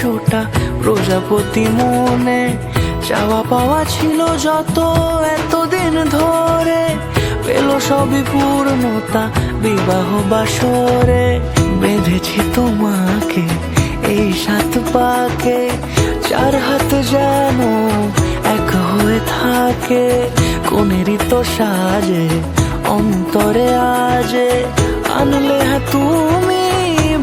100টা প্রজাপতি মনে, চাওয়া পাওয়া ছিল যত এতদিন ধরে, পেল সবই পূর্ণতা বিবাহ বাসরে। বেঁধেছি তোমাকে এই 7 পাকে, 4 হাত যেন এক হয়ে থাকে। কোনেরই তো সাজে অন্তরে আজে, আনলে হ্যাঁ তুমি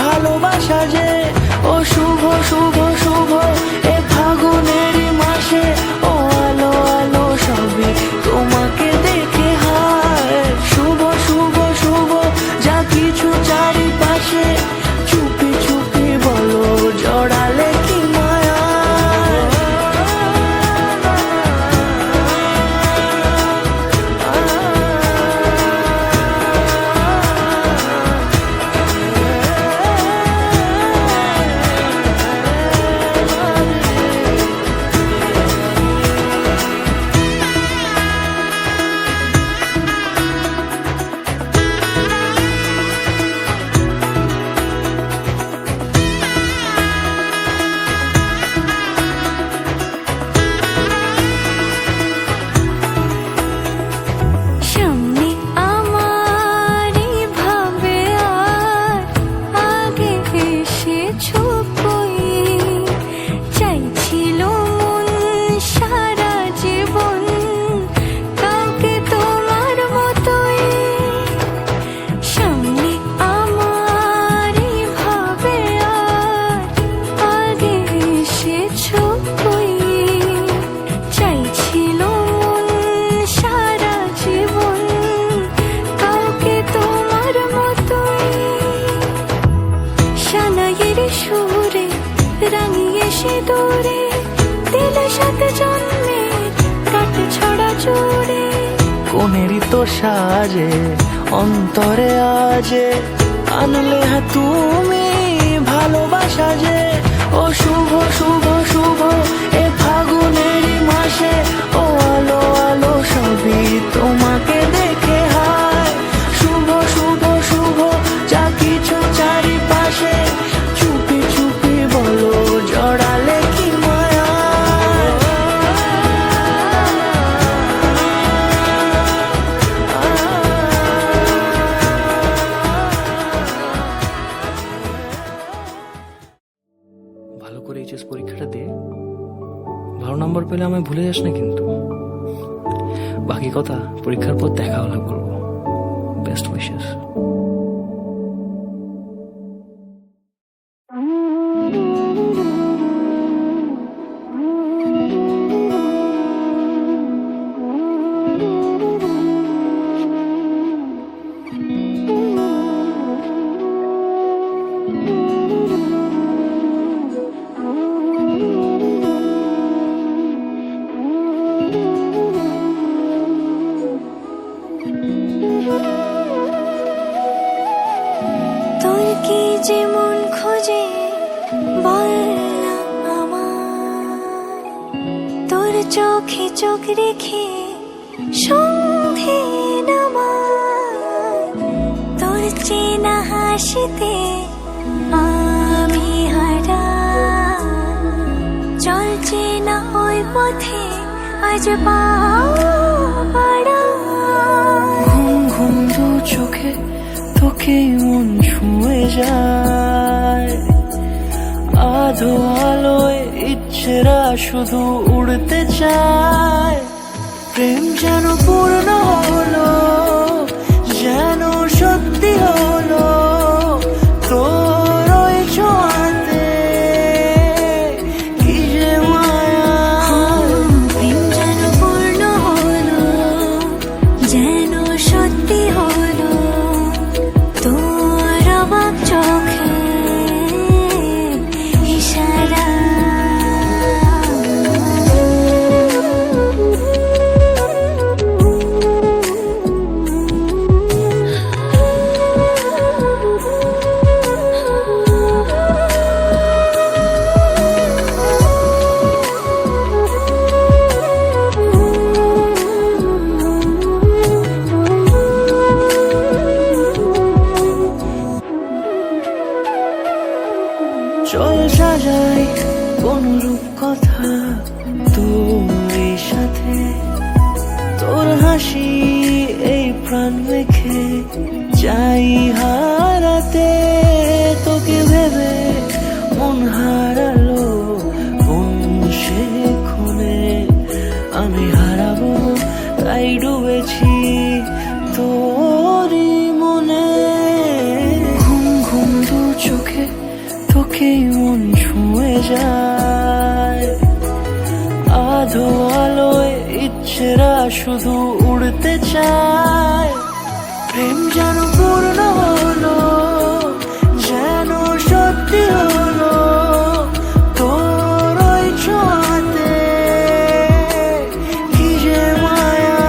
ভালোবাসা যে। ও শুভ শুভ শুভ এ ফাগুনেরই মাসে, ও আলো আলো সবই তোমাকে দেখে হায়। শুভ শুভ শুভ যা কিছু চারিপাশে, চুপি চুপি বলো জড়ালে কি মায়া। কোনেরই তো সাজে অন্তরে আজে, আনলে হ্যাঁ তুমি ভালোবাসা যে। ও শুভ শুভ শুভ এ ফাগুনেরই মাসে, ও আলো আলো সবই তোমাকে দেখে হায়। শুভ শুভ শুভ যা কিছু চারিপাশে, চুপি চুপি বলো জড়ালে কি মায়া। ভালো করে এইচএস পরীক্ষাটা দে, ভালো নম্বর পেলে আমায় ভুলে যাস না কিন্তু। বাকি কথা পরীক্ষার পর দেখা হলে বলবো। Best wishes. কি যে মন খোঁজে বল না আমার, তোর চোখে চোখ রেখে সন্ধে নামার। তোর চেনা হাসিতে আমি হারা, চল চেনা ওই পথে আজ পাড়া। ঘুম ঘুম দু চোখে তোকে মন ছুঁয়ে যায়, আধো আলোয় ইচ্ছেরা শুধু উড়তে চায়। প্রেম যেন পূর্ণ হলো, যেন সত্যি হলো তোর ওই ছোঁয়াতে, কি যে মায়া। প্রেম যেন পূর্ণ হলো, যেন সত্যি হলো তোর অবাক চোখে ইশারা। হাসি এই প্রাণ রেখে চাই হারাতে তোকে ভেবে মন হারালো কোন সে ক্ষণে আমি হারাবো তাই ডুবেছি তোরই মনে ঘুম ঘুম দু চোখে তোকেই মন ছুঁয়ে যায় আধো আলোয় ইচ্ছেরা শুধু উড়তে চায় প্রেম যেন পূর্ণ হলো যেন সত্যি হলো তোর ওই ছোঁয়াতে কি যে মায়া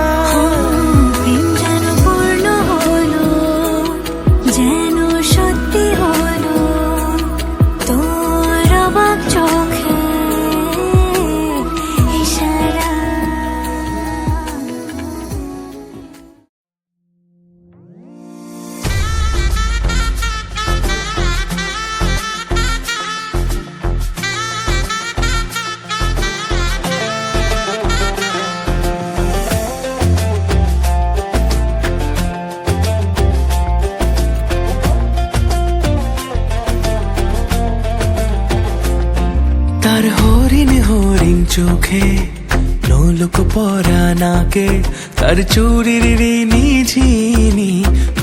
প্রেম যেন পূর্ণ হলো যেন সত্যি হলো তোর অবাক চোখে ইশারা তার হরিণ হরিণ চোখে নোলক পরা নাকে তার চুরির ঋণী ঝিনি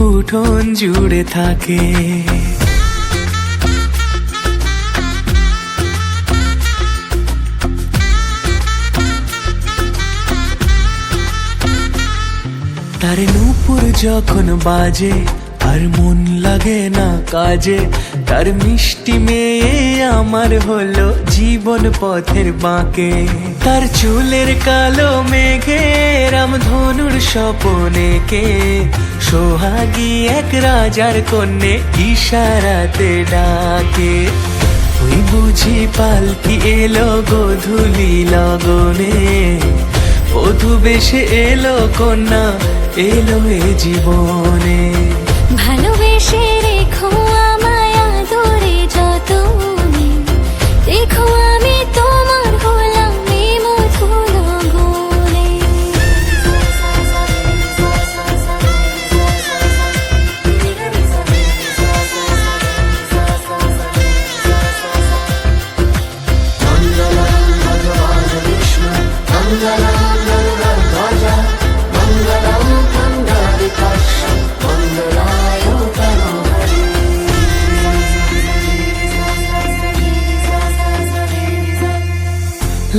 উঠোন জুড়ে থাকে তার নূপুর যখন বাজে আর মন লাগে না কাজে তার মিষ্টি মেয়ে আমার হলো জীবন পথের বাঁকে তার চুলের কালো মেঘে রামধনুর স্বপনে কে সোহাগী এক রাজার কন্যে ইশারাতে ডাকে ওই বুঝি পালকি এলো গোধূলি লগনে বধূ বেশে এলো কন্যা এলো এ জীবনে ভালোবেসে রেখো আমায় আদরে যতনে দেখো আমি তোমার হলাম এই মধুর গুণে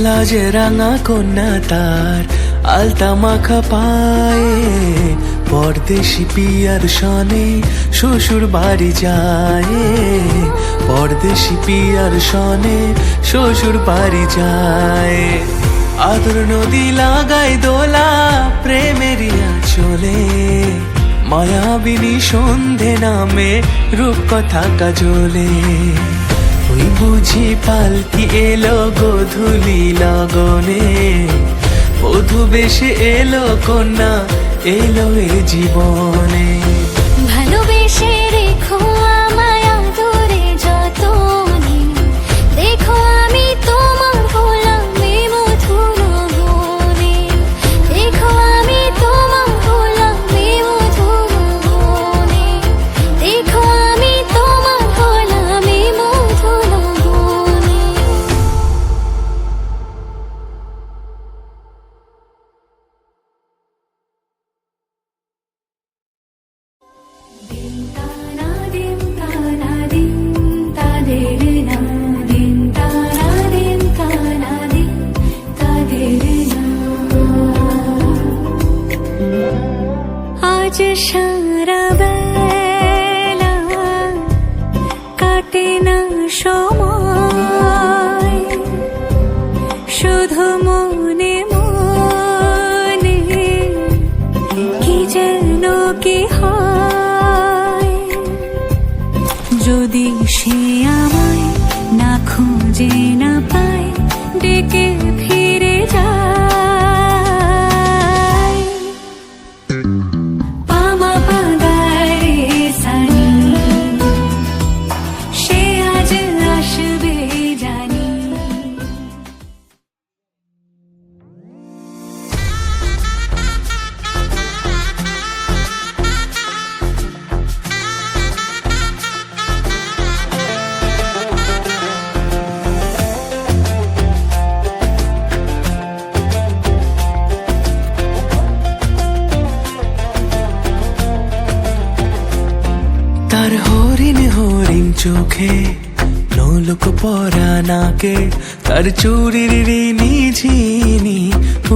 লাজে রাঙা কন্যা তার আলতা মাখা পায়ে পরদেশি পিয়ার সনে শ্বশুর বাড়ি যায় পরদেশি পিয়ার সনে শ্বশুর বাড়ি যায় আদর নদী লাগাই দোলা প্রেমেরিয়া চলে মায়াবিনী সন্ধে নামে রূপকথা কাজলে ওই বুঝি পালকি এলো গোধূলি লগনে বধূ বেশে এলো কন্যা এলো এ জীবনে ভালোবেসে রেখো আমায় আদরে যতনে দেখো আমি তোমার হলাম এই মধুর গুণে দেখো আমি তোমার হলাম এই মধুর গুণে দেখো আমি তোমার হলাম এই মধুর গুণে আজ সারা বেলা কাটে না সময় শুধু মনে মনে কি যেন কি হয় যদি সে আমায় না খুঁজে না পায় ডেকে ফিরে যায় পামা পাদারে সানি সে আজ আসবে জানি চোখে নোলক পরা নাকে তার চুরির রিনি ঝিনি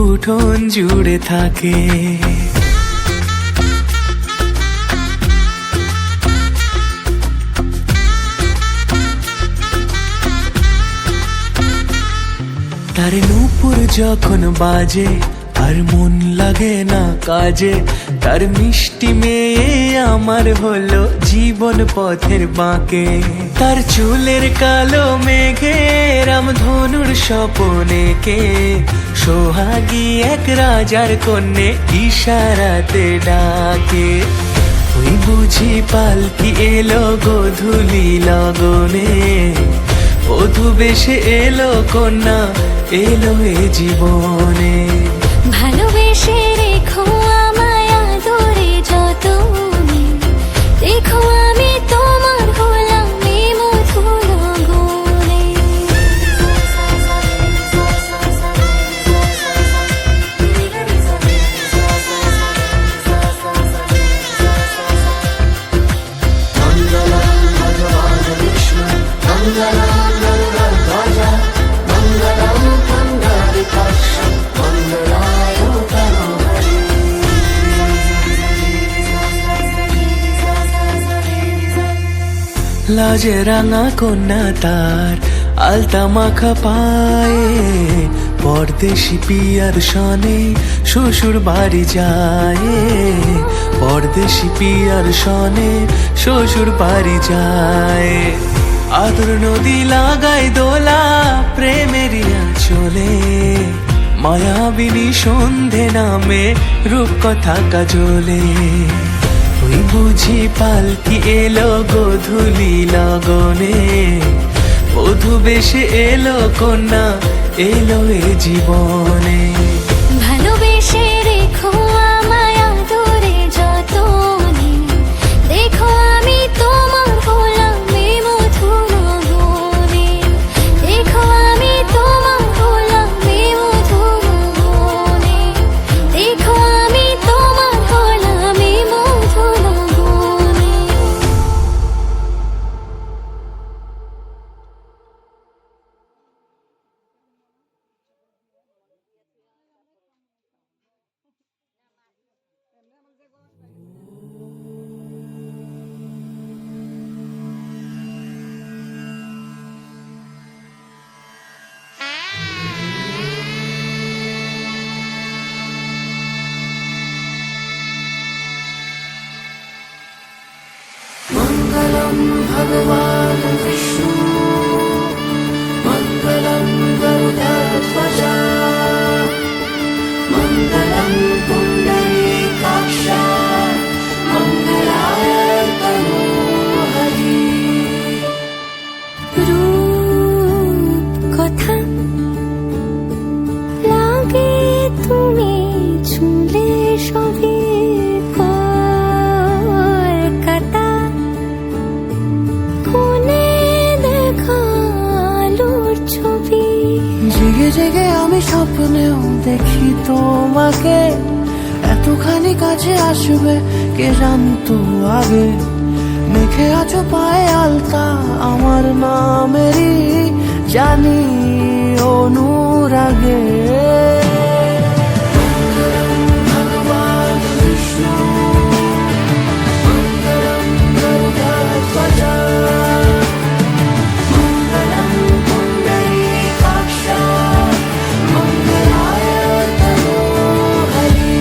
উঠোন জুড়ে থাকে। তার নূপুর যখন বাজে আর মন লাগে না কাজে, তার মিষ্টি মেয়ে আমার হলো জীবন পথের বাঁকে। তার চুলের কালো মেঘে রামধনুর স্বপনে কে সোহাগী এক রাজার কন্যে ইশারাতে ডাকে। ওই বুঝি পালকি এলো গোধূলি লগনে, বধূ বেশে এলো কন্যা এলো এ জীবনে। ভালোবেসে রেখো আমায় আদরে যতনে, দেখো আমি তোমার হলাম এ মধুর গুণে। লাজে রাঙা কন্যা তার আলতা মাখা পায়ে, পরদেশি পিয়ার সনে শ্বশুর বাড়ি যায়। পরদেশি পিয়ার সনে শ্বশুর বাড়ি যায়। আদর নদী লাগায় দোলা প্রেমেরিয়া চলে, মায়াবিনী সন্ধে নামে রূপকথা কাজলে। ওই বুঝি পালকি এলো গোধূলি লগনে, বধূ বেশে এলো কন্যা এলো এ জীবনে। ভালোবেসে রেখো আমায় আদরে যতনে, দেখো আমি তোমার হলাম এ মধুর গুণে। দেখো আমি তোমার হলাম এ মধুর গুণে। দেখো আমি তোমার হলাম এ মধুর গুণে। মঙ্গলম ভগবান বিষ্ণু মঙ্গলম গরুড়ধ্বজ মঙ্গলম পুণ্ডরীকাক্ষ মঙ্গলায় তনূহরি। রূপ কথা লাগে তুমি ছুলে সবে কলকাতা, কোনে দেখালোর ছবি। জেগে জেগে আমি স্বপ্নেও দেখি তোমাকে, এতখানি কাছে আসবে কে জানতো আগে। মেখে আছো পায়ে আলতা আমার নামেরই, জানি অনুরাগে। ভগবান বিষ্ণু মঙ্গলম গরুড়ধ্বজ মঙ্গলম পুণ্ডরীকাক্ষ মঙ্গলায় তনূহরি।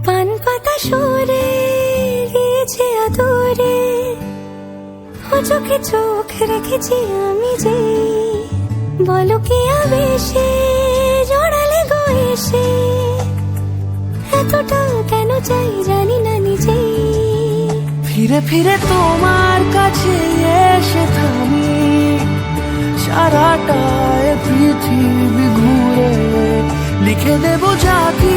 পান পাতা সরে গিয়েছে আদরে, ও চোখে চোখ রেখেছি আমি যে। বলো কি আবেশে জড়ালে গো এসে, এতটা কেন চাই জানি না নিজেই। ফিরে ফিরে তোমার কাছে এসে থামি, সারাটা এ পৃথিবী ঘুরে লিখে দেব জাতি